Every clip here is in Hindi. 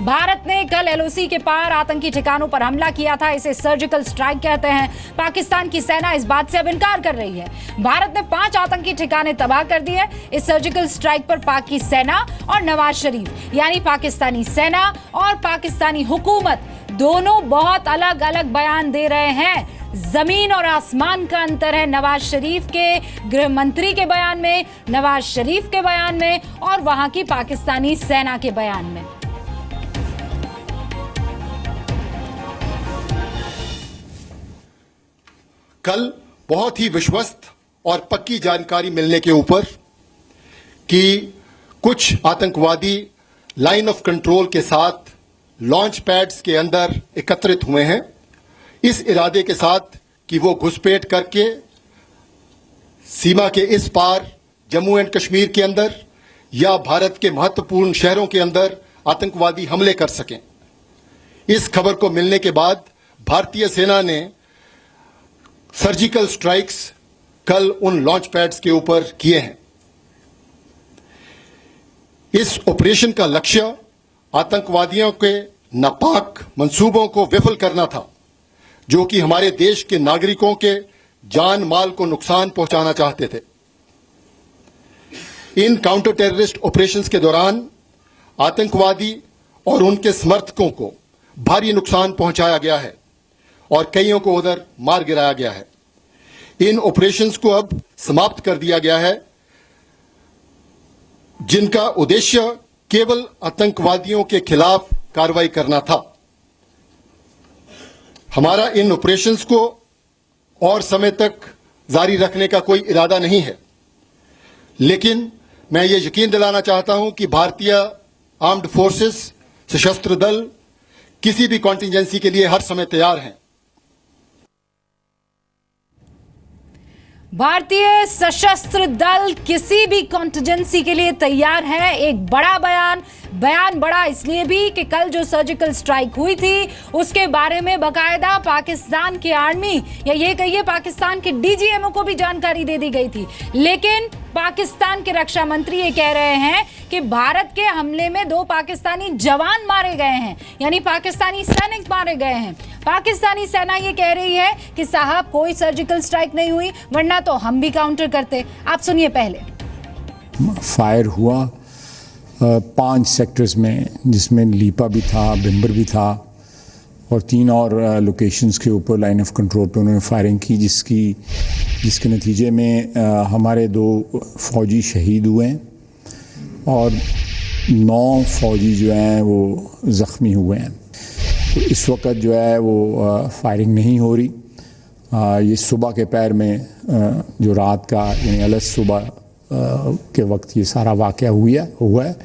भारत ने कल एलओसी के पार आतंकी ठिकानों पर हमला किया था। इसे सर्जिकल स्ट्राइक कहते हैं। पाकिस्तान की सेना इस बात से अब इनकार कर रही है। भारत ने 5 आतंकी ठिकाने तबाह कर दिए। इस सर्जिकल स्ट्राइक पर पाक की सेना और नवाज शरीफ यानी पाकिस्तानी सेना और पाकिस्तानी हुकूमत दोनों बहुत अलग अलग बयान दे रहे हैं। जमीन और आसमान का अंतर है नवाज शरीफ के गृह मंत्री के बयान में, नवाज शरीफ के बयान में और वहां की पाकिस्तानी सेना के बयान में। कल बहुत ही विश्वस्त और पक्की जानकारी मिलने के ऊपर कि कुछ आतंकवादी लाइन ऑफ कंट्रोल के साथ लॉन्च पैड्स के अंदर एकत्रित हुए हैं, इस इरादे के साथ कि वो घुसपैठ करके सीमा के इस पार जम्मू एंड कश्मीर के अंदर या भारत के महत्वपूर्ण शहरों के अंदर आतंकवादी हमले कर सकें। इस खबर को मिलने के बाद भारतीय सेना ने सर्जिकल स्ट्राइक्स कल उन लॉन्च पैड्स के ऊपर किए हैं। इस ऑपरेशन का लक्ष्य आतंकवादियों के नापाक मंसूबों को विफल करना था, जो कि हमारे देश के नागरिकों के जान माल को नुकसान पहुंचाना चाहते थे। इन काउंटर टेररिस्ट ऑपरेशंस के दौरान आतंकवादी और उनके समर्थकों को भारी नुकसान पहुंचाया गया है और कईयों को उधर मार गिराया गया है। इन ऑपरेशंस को अब समाप्त कर दिया गया है, जिनका उद्देश्य केवल आतंकवादियों के खिलाफ कार्रवाई करना था। हमारा इन ऑपरेशंस को और समय तक जारी रखने का कोई इरादा नहीं है, लेकिन मैं ये यकीन दिलाना चाहता हूं कि भारतीय आर्म्ड फोर्सेस, सशस्त्र दल किसी भी कॉन्टिजेंसी के लिए हर समय तैयार हैं। भारतीय सशस्त्र दल किसी भी कॉन्टिजेंसी के लिए तैयार है। एक बड़ा बयान बड़ा इसलिए भी कि कल जो सर्जिकल स्ट्राइक हुई थी उसके बारे में बकायदा पाकिस्तान की आर्मी या ये कहिए पाकिस्तान के डीजीएमओ को भी जानकारी दे दी गई थी। लेकिन पाकिस्तान के रक्षा मंत्री ये कह रहे हैं कि भारत के हमले में 2 पाकिस्तानी जवान मारे गए हैं, यानी पाकिस्तानी सैनिक मारे गए हैं। पाकिस्तानी सेना ये कह रही है कि साहब कोई सर्जिकल स्ट्राइक नहीं हुई, वरना तो हम भी काउंटर करते। आप सुनिए पहले। फायर हुआ 5 सेक्टर्स में, जिसमें लीपा भी था, बिम्बर भी था और 3 और लोकेशंस के ऊपर लाइन ऑफ कंट्रोल पे उन्होंने फायरिंग की, जिसके नतीजे में हमारे 2 फौजी शहीद हुए हैं और 9 फौजी जो हैं वो ज़ख्मी हुए हैं। तो इस वक्त जो है वो फायरिंग नहीं हो रही। ये सुबह के पैर में जो रात का यानी अलस सुबह के वक्त ये सारा वाक़या हुआ है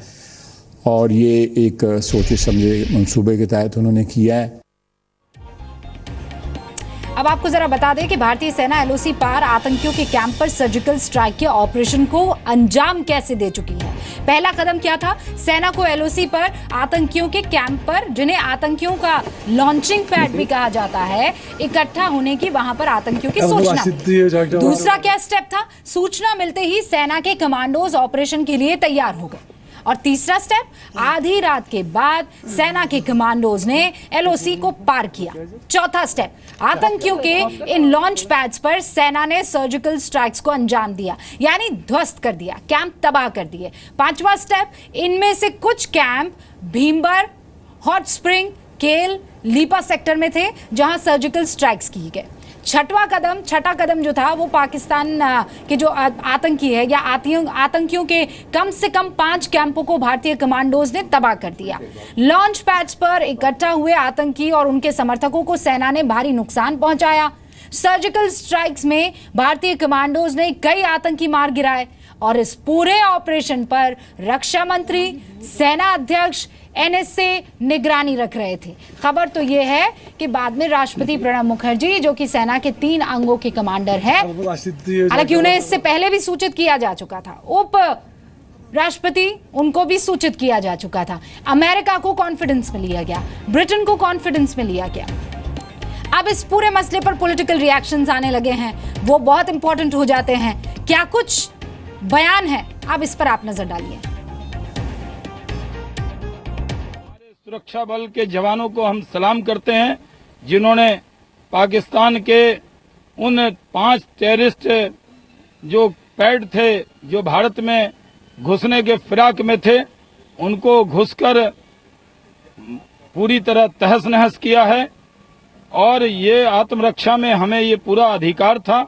और ये एक सोचे समझे मंसूबे के तहत उन्होंने किया है। अब आपको जरा बता दें कि भारतीय सेना एलओसी पार आतंकियों के कैंप पर सर्जिकल स्ट्राइक के ऑपरेशन को अंजाम कैसे दे चुकी है। पहला कदम क्या था? सेना को एलओसी पर आतंकियों के कैंप पर, जिन्हें आतंकियों का लॉन्चिंग पैड भी कहा जाता है, इकट्ठा होने की, वहां पर आतंकियों की सूचना। दूसरा क्या स्टेप था? सूचना मिलते ही सेना के कमांडोज ऑपरेशन के लिए तैयार हो गए। और तीसरा स्टेप, आधी रात के बाद सेना के कमांडोज ने एलओसी को पार किया। चौथा स्टेप, आतंकियों के इन लॉन्च पैड्स पर सेना ने सर्जिकल स्ट्राइक्स को अंजाम दिया, यानी ध्वस्त कर दिया, कैंप तबाह कर दिए। पांचवा स्टेप, इनमें से कुछ कैंप भीमबर, हॉट स्प्रिंग, केल, लीपा सेक्टर में थे, जहां सर्जिकल स्ट्राइक्स किए गए। छठा कदम जो था वो पाकिस्तान के जो आतंकी है या आतंकियों के कम से कम 5 कैंपों को भारतीय कमांडोज ने तबाह कर दिया। लॉन्च पैड्स पर इकट्ठा हुए आतंकी और उनके समर्थकों को सेना ने भारी नुकसान पहुंचाया। सर्जिकल स्ट्राइक्स में भारतीय कमांडोज ने कई आतंकी मार गिराए और इस पूरे ऑपरेशन पर रक्षा मंत्री, सेना अध्यक्ष, एनएसए निगरानी रख रहे थे। खबर तो यह है कि बाद में राष्ट्रपति प्रणब मुखर्जी, जो कि सेना के 3 अंगों के कमांडर हैं, हालांकि उन्हें इससे पहले भी सूचित किया जा चुका था, उप राष्ट्रपति उनको भी सूचित किया जा चुका था। अमेरिका को कॉन्फिडेंस में लिया गया, ब्रिटेन को कॉन्फिडेंस में लिया गया। अब इस पूरे मसले पर पॉलिटिकल रिएक्शंस आने लगे हैं, वो बहुत इंपॉर्टेंट हो जाते हैं। क्या कुछ बयान है, अब इस पर आप नजर डालिए। सुरक्षा बल के जवानों को हम सलाम करते हैं, जिन्होंने पाकिस्तान के उन 5 टेररिस्ट जो पैड थे, जो भारत में घुसने के फिराक में थे, उनको घुसकर पूरी तरह तहस नहस किया है। और ये आत्मरक्षा में हमें ये पूरा अधिकार था।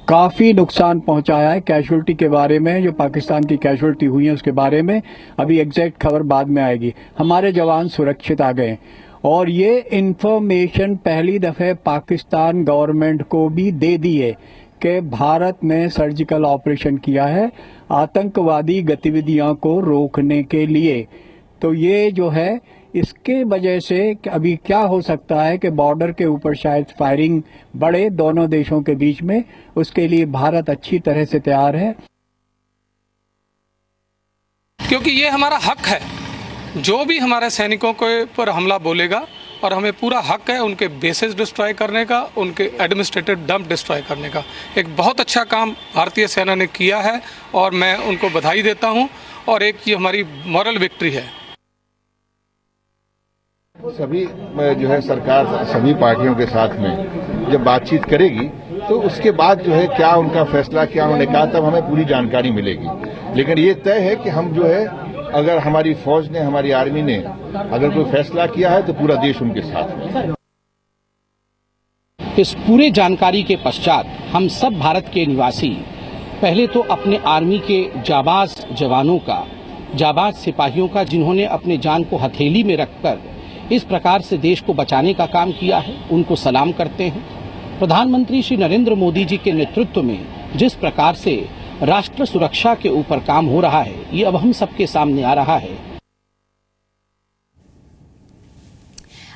काफ़ी नुकसान पहुंचाया है। कैजुअल्टी के बारे में, जो पाकिस्तान की कैजुअल्टी हुई है उसके बारे में अभी एग्जैक्ट खबर बाद में आएगी। हमारे जवान सुरक्षित आ गए और ये इंफॉर्मेशन पहली दफ़े पाकिस्तान गवर्नमेंट को भी दे दी है कि भारत में सर्जिकल ऑपरेशन किया है आतंकवादी गतिविधियों को रोकने के लिए। तो ये जो है इसके वजह से अभी क्या हो सकता है कि बॉर्डर के ऊपर शायद फायरिंग बढ़े दोनों देशों के बीच में, उसके लिए भारत अच्छी तरह से तैयार है, क्योंकि ये हमारा हक है। जो भी हमारे सैनिकों के पर हमला बोलेगा, और हमें पूरा हक है उनके बेसेस डिस्ट्रॉय करने का, उनके एडमिनिस्ट्रेटिव डंप डिस्ट्रॉय करने का। एक बहुत अच्छा काम भारतीय सेना ने किया है और मैं उनको बधाई देता हूं, और एक ये हमारी मॉरल विक्ट्री है। सभी जो है सरकार सभी पार्टियों के साथ में जब बातचीत करेगी तो उसके बाद जो है क्या उनका फैसला, क्या उन्होंने कहा, तब हमें पूरी जानकारी मिलेगी। लेकिन ये तय है कि हम जो है, अगर हमारी फौज ने, हमारी आर्मी ने अगर कोई फैसला किया है तो पूरा देश उनके साथ में। इस पूरे जानकारी के पश्चात हम सब भारत के निवासी पहले तो अपने आर्मी के जाबाज जवानों का, जाबाज सिपाहियों का, जिन्होंने अपने जान को हथेली में रखकर इस प्रकार से देश को बचाने का काम किया है, उनको सलाम करते हैं। प्रधानमंत्री श्री नरेंद्र मोदी जी के नेतृत्व में जिस प्रकार से राष्ट्र सुरक्षा के ऊपर काम हो रहा है, ये अब हम सबके सामने आ रहा है।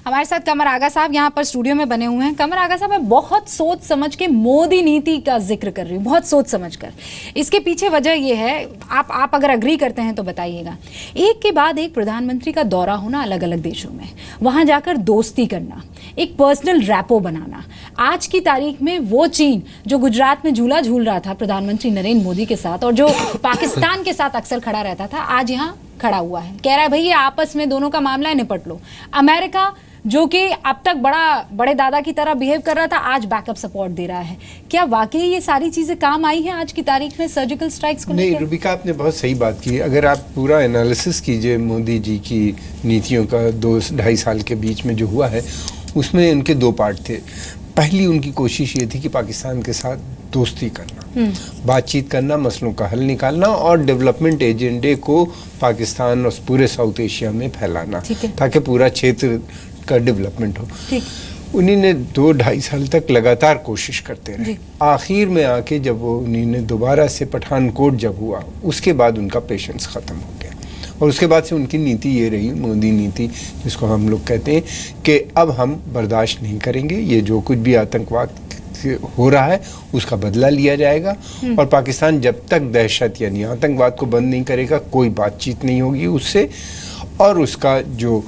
हमारे साथ कमर आगा साहब यहाँ पर स्टूडियो में बने हुए हैं। कमर आगा साहब, मैं बहुत सोच समझ के मोदी नीति का जिक्र कर रही हूँ, बहुत सोच समझ कर। इसके पीछे वजह ये है, आप अगर अग्री करते हैं तो बताइएगा। एक के बाद एक प्रधानमंत्री का दौरा होना अलग अलग देशों में, वहाँ जाकर दोस्ती करना, एक पर्सनल रैपो बनाना। आज की तारीख में वो चीन जो गुजरात में झूला झूल रहा था प्रधानमंत्री नरेंद्र मोदी के साथ, और जो पाकिस्तान के साथ अक्सर खड़ा रहता था, आज यहाँ खड़ा हुआ है, कह रहा है भैया आपस में दोनों का मामला है, निपट लो। अमेरिका जो कि अब तक बड़े दादा की तरह बिहेव कर रहा था, आज बैकअप सपोर्ट दे रहा है। क्या वाकई ये सारी चीजें काम आई हैं आज की तारीख में सर्जिकल स्ट्राइक्स को? नहीं रुबिका, आपने बहुत सही बात की। अगर आप पूरा एनालिसिस कीजिए मोदी जी की नीतियों का 2-2.5 साल के बीच में जो हुआ है, उसमें इनके 2 पार्ट थे। पहली उनकी कोशिश ये थी कि पाकिस्तान के साथ दोस्ती करना, बातचीत करना, मसलों का हल निकालना और डेवलपमेंट एजेंडे को पाकिस्तान और पूरे साउथ एशिया में फैलाना, ताकि पूरा क्षेत्र का डेवलपमेंट हो। उन्हीं ने 2-2.5 साल तक लगातार कोशिश करते रहे। आखिर में आके जब वो उन्हीं ने दोबारा से पठानकोट जब हुआ, उसके बाद उनका पेशेंस ख़त्म हो गया और उसके बाद से उनकी नीति ये रही, मोदी नीति जिसको हम लोग कहते हैं, कि अब हम बर्दाश्त नहीं करेंगे, ये जो कुछ भी आतंकवाद हो रहा है उसका बदला लिया जाएगा और पाकिस्तान जब तक दहशत यानी आतंकवाद को बंद नहीं करेगा, कोई बातचीत नहीं होगी उससे, और उसका जो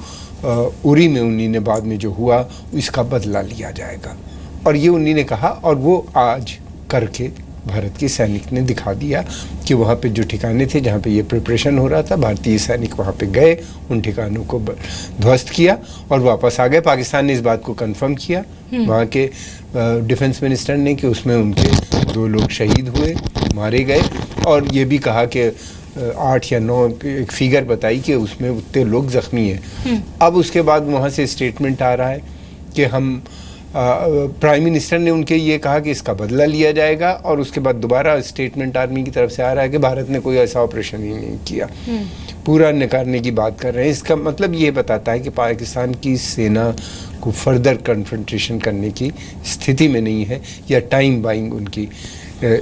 उरी में उन्हीं ने बाद में जो हुआ इसका बदला लिया जाएगा। और ये उन्हीं ने कहा, और वो आज करके भारत के सैनिक ने दिखा दिया कि वहाँ पे जो ठिकाने थे जहाँ पे ये प्रिपरेशन हो रहा था, भारतीय सैनिक वहाँ पे गए, उन ठिकानों को ध्वस्त किया और वापस आ गए। पाकिस्तान ने इस बात को कंफर्म किया वहाँ के डिफेंस मिनिस्टर ने कि उसमें उनके 2 लोग शहीद हुए, मारे गए, और ये भी कहा कि 8 या 9 एक फिगर बताई कि उसमें उतने लोग जख्मी हैं। अब उसके बाद वहाँ से स्टेटमेंट आ रहा है कि हम प्राइम मिनिस्टर ने उनके ये कहा कि इसका बदला लिया जाएगा, और उसके बाद दोबारा स्टेटमेंट आर्मी की तरफ से आ रहा है कि भारत ने कोई ऐसा ऑपरेशन ही नहीं किया, पूरा नकारने की बात कर रहे हैं। इसका मतलब ये बताता है कि पाकिस्तान की सेना को फर्दर कन्फ्रंटेशन करने की स्थिति में नहीं है, या टाइम बाइंग उनकी।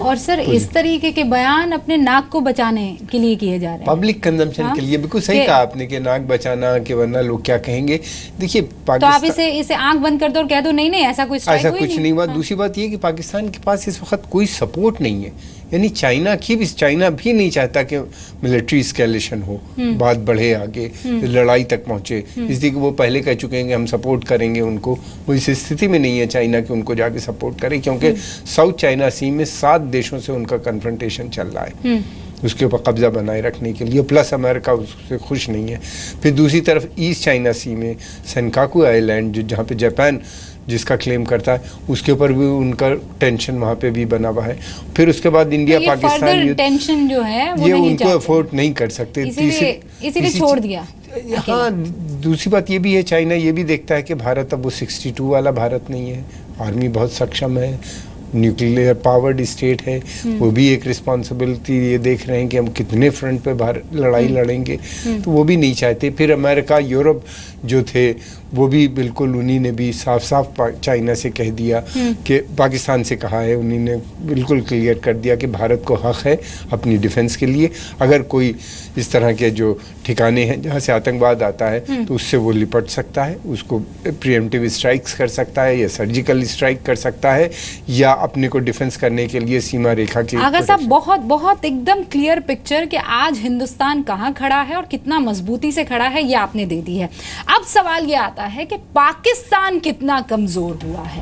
और सर इस तरीके के बयान अपने नाक को बचाने के लिए किए जा रहे हैं, पब्लिक कंजम्पशन के लिए। बिल्कुल सही कहा आपने कि नाक बचाना, कि वरना लोग क्या कहेंगे। देखिए तो आप इसे आंख बंद कर दो और कह दो नहीं ऐसा कुछ नहीं हुआ। दूसरी बात ये कि पाकिस्तान के पास इस वक्त कोई सपोर्ट नहीं है, यानी चाइना भी नहीं चाहता कि मिलिट्री एस्केलेशन हो, बात बढ़े आगे, लड़ाई तक पहुंचे, इसलिए कि वो पहले कह चुके हैं कि हम सपोर्ट करेंगे उनको। वो इस स्थिति में नहीं है चाइना कि उनको जाके सपोर्ट करे, क्योंकि साउथ चाइना सी में 7 देशों से उनका कन्फ्रंटेशन चल रहा है। उसके ऊपर कब्जा बनाए रखने के लिए, प्लस अमेरिका उससे खुश नहीं है। फिर दूसरी तरफ ईस्ट चाइना सी में सेनकाकू आइलैंड जो जहाँ पे जापान जिसका क्लेम करता है, उसके ऊपर भी उनका टेंशन वहाँ पे भी बना हुआ है। फिर उसके बाद इंडिया तो पाकिस्तान टेंशन जो है वो ये नहीं उनको चाहते। अफोर्ड नहीं कर सकते, इसीलिए छोड़ दिया। हाँ, दूसरी बात ये भी है, चाइना ये भी देखता है कि भारत अब वो 62 वाला भारत नहीं है, आर्मी बहुत सक्षम है, न्यूक्लियर पावर्ड स्टेट है, वो भी एक रिस्पॉन्सिबिलिटी ये देख रहे हैं कि हम कितने फ्रंट पे लड़ाई लड़ेंगे, तो वो भी नहीं चाहते। फिर अमेरिका यूरोप जो थे वो भी बिल्कुल उन्हीं ने भी साफ साफ चाइना से कह दिया कि पाकिस्तान से कहा है, उन्हीं ने बिल्कुल क्लियर कर दिया कि भारत को हक है अपनी डिफेंस के लिए, अगर कोई इस तरह के जो ठिकाने हैं जहाँ से आतंकवाद आता है तो उससे वो लिपट सकता है, उसको प्रिएम्प्टिव स्ट्राइक्स कर सकता है या सर्जिकल स्ट्राइक कर सकता है या अपने को डिफेंस करने के लिए सीमा रेखा की। आगा साहब, बहुत बहुत एकदम क्लियर पिक्चर कि आज हिंदुस्तान कहाँ खड़ा है और कितना मजबूती से खड़ा है, ये आपने दे दी है। अब सवाल ये आता है कि पाकिस्तान कितना कमजोर हुआ है।